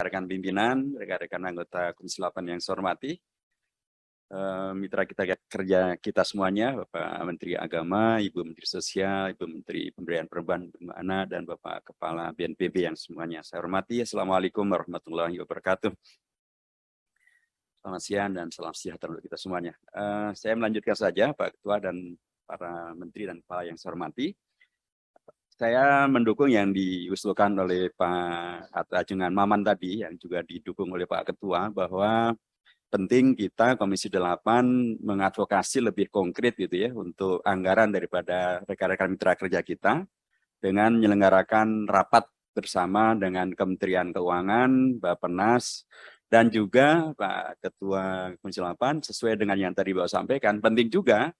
rekan pimpinan, rekan-rekan anggota Komisi 8 yang saya hormati, mitra kita kerja kita semuanya, Bapak Menteri Agama, Ibu Menteri Sosial, Ibu Menteri Pemberdayaan Perempuan, Bu Ana, dan Bapak Kepala BNPB yang semuanya saya hormati. Assalamualaikum warahmatullahi wabarakatuh. Selamat siang dan salam sejahtera untuk kita semuanya. Saya melanjutkan saja Pak Ketua dan para Menteri dan Kepala yang saya hormati. Saya mendukung yang diusulkan oleh Pak Atta Jungan Maman tadi, yang juga didukung oleh Pak Ketua, bahwa penting kita Komisi 8 mengadvokasi lebih konkret gitu ya untuk anggaran daripada rekan-rekan mitra kerja kita dengan menyelenggarakan rapat bersama dengan Kementerian Keuangan, Bappenas, dan juga Pak Ketua Komisi 8 sesuai dengan yang tadi Bapak sampaikan. Penting juga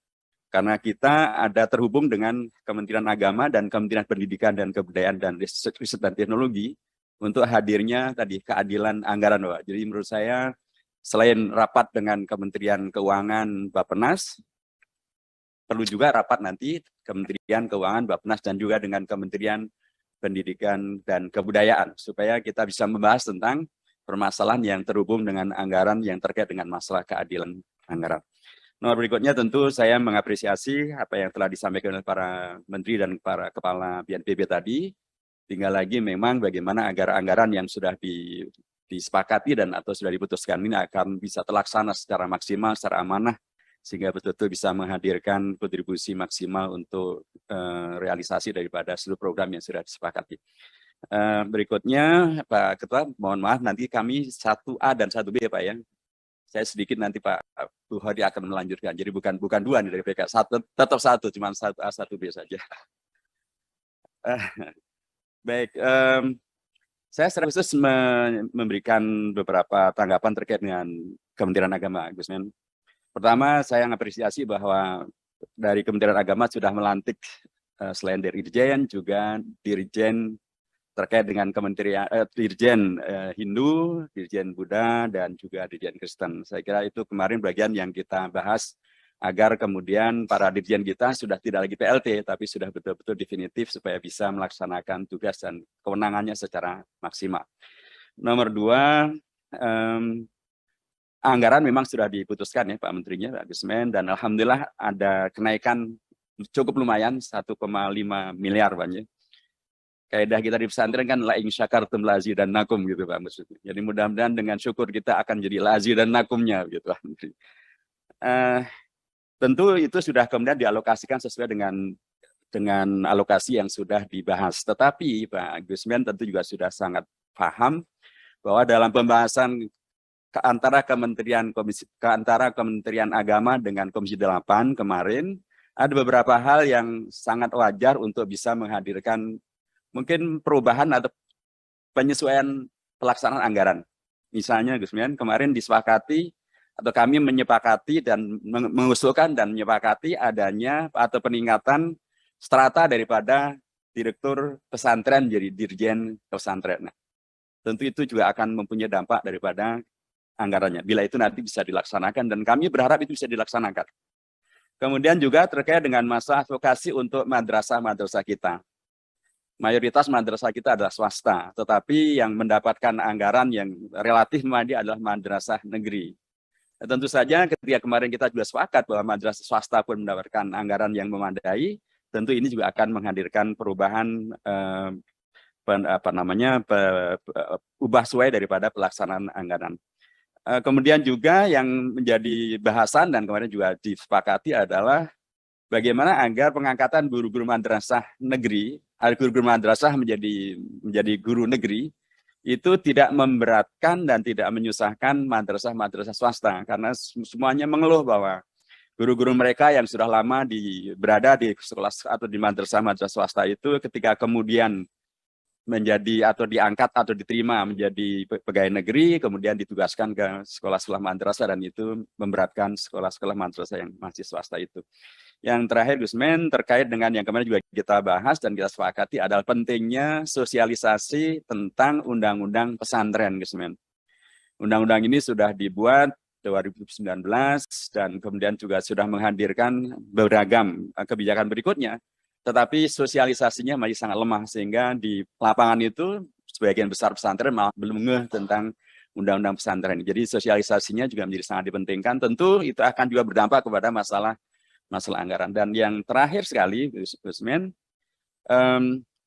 karena kita ada terhubung dengan Kementerian Agama dan Kementerian Pendidikan dan Kebudayaan dan Riset dan Teknologi untuk hadirnya tadi keadilan anggaran, Pak. Jadi menurut saya selain rapat dengan Kementerian Keuangan, Bappenas, perlu juga rapat nanti Kementerian Keuangan, Bappenas, dan juga dengan Kementerian Pendidikan dan Kebudayaan, supaya kita bisa membahas tentang permasalahan yang terhubung dengan anggaran yang terkait dengan masalah keadilan anggaran. Nomor berikutnya tentu saya mengapresiasi apa yang telah disampaikan oleh para menteri dan para kepala BNPB tadi. Tinggal lagi memang bagaimana agar anggaran yang sudah disepakati dan atau sudah diputuskan ini akan bisa terlaksana secara maksimal, secara amanah, sehingga betul-betul bisa menghadirkan kontribusi maksimal untuk realisasi daripada seluruh program yang sudah disepakati. Berikutnya Pak Ketua, mohon maaf nanti kami 1A dan 1B ya Pak ya. Saya sedikit nanti Pak Buhori akan melanjutkan. Jadi bukan dua nih dari PK, tetap satu, cuma 1A 1B saja. Baik. Saya secara khusus memberikan beberapa tanggapan terkait dengan Kementerian Agama, Gus Men. Pertama, saya mengapresiasi bahwa dari Kementerian Agama sudah melantik selain dari Dirjen, juga Dirjen terkait dengan Kementerian Dirjen Hindu, Dirjen Buddha, dan juga Dirjen Kristen. Saya kira itu kemarin bagian yang kita bahas agar kemudian para dirjen kita sudah tidak lagi PLT, tapi sudah betul-betul definitif supaya bisa melaksanakan tugas dan kewenangannya secara maksimal. Nomor 2, anggaran memang sudah diputuskan ya Pak Menterinya, Pak Gusmen, dan Alhamdulillah ada kenaikan cukup lumayan 1,5 miliar Pak ya. Kaidah kita di pesantren kan la in syakartum lazidannakum gitu Pak maksudnya. Jadi mudah-mudahan dengan syukur kita akan jadi lazidannakumnya gitu Pak Menteri. Tentu itu sudah kemudian dialokasikan sesuai dengan alokasi yang sudah dibahas. Tetapi Pak Gusmen tentu juga sudah sangat paham bahwa dalam pembahasan antara Kementerian Agama dengan Komisi 8 kemarin ada beberapa hal yang sangat wajar untuk bisa menghadirkan mungkin perubahan atau penyesuaian pelaksanaan anggaran. Misalnya Gusmen kemarin disepakati atau kami menyepakati dan mengusulkan dan menyepakati adanya atau peningkatan strata daripada direktur pesantren jadi dirjen pesantren. Nah, tentu itu juga akan mempunyai dampak daripada anggarannya. Bila itu nanti bisa dilaksanakan dan kami berharap itu bisa dilaksanakan. Kemudian juga terkait dengan masalah advokasi untuk madrasah-madrasah kita. Mayoritas madrasah kita adalah swasta, tetapi yang mendapatkan anggaran yang relatif memadai adalah madrasah negeri. Tentu saja ketika kemarin kita juga sepakat bahwa madrasah swasta pun mendapatkan anggaran yang memadai, tentu ini juga akan menghadirkan perubahan ubah suai daripada pelaksanaan anggaran. Kemudian juga yang menjadi bahasan dan kemarin juga disepakati adalah bagaimana agar pengangkatan guru-guru madrasah negeri, guru-guru madrasah menjadi guru negeri, itu tidak memberatkan dan tidak menyusahkan madrasah-madrasah swasta karena semuanya mengeluh bahwa guru-guru mereka yang sudah lama berada di sekolah atau di madrasah-madrasah swasta itu ketika kemudian menjadi atau diangkat atau diterima menjadi pegawai negeri kemudian ditugaskan ke sekolah-sekolah madrasah dan itu memberatkan sekolah-sekolah madrasah yang masih swasta itu. Yang terakhir Gusmen terkait dengan yang kemarin juga kita bahas dan kita sepakati adalah pentingnya sosialisasi tentang undang-undang pesantren Gusmen. Undang-undang ini sudah dibuat 2019 dan kemudian juga sudah menghadirkan beragam kebijakan berikutnya. Tetapi sosialisasinya masih sangat lemah sehingga di lapangan itu sebagian besar pesantren malah belum ngeh tentang undang-undang pesantren. Jadi sosialisasinya juga menjadi sangat dipentingkan. Tentu itu akan juga berdampak kepada masalah anggaran. Dan yang terakhir sekali, Gus Men,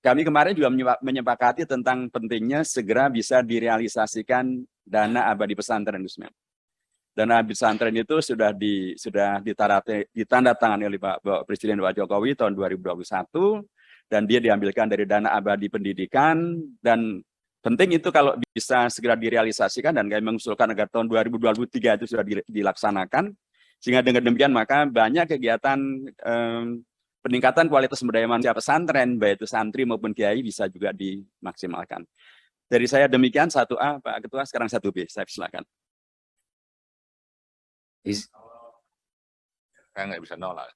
kami kemarin juga menyepakati tentang pentingnya segera bisa direalisasikan dana abadi pesantren, Gus Men. Dana abadi pesantren itu sudah ditandatangani oleh Bapak Presiden Pak Jokowi tahun 2021, dan dia diambilkan dari dana abadi pendidikan, dan penting itu kalau bisa segera direalisasikan, dan kami mengusulkan agar tahun 2023 itu sudah dilaksanakan, sehingga dengan demikian maka banyak kegiatan peningkatan kualitas sumber daya manusia pesantren, baik itu santri maupun kiai, bisa juga dimaksimalkan. Dari saya demikian, 1A Pak Ketua, sekarang 1B, saya silakan. Saya nggak bisa nolak.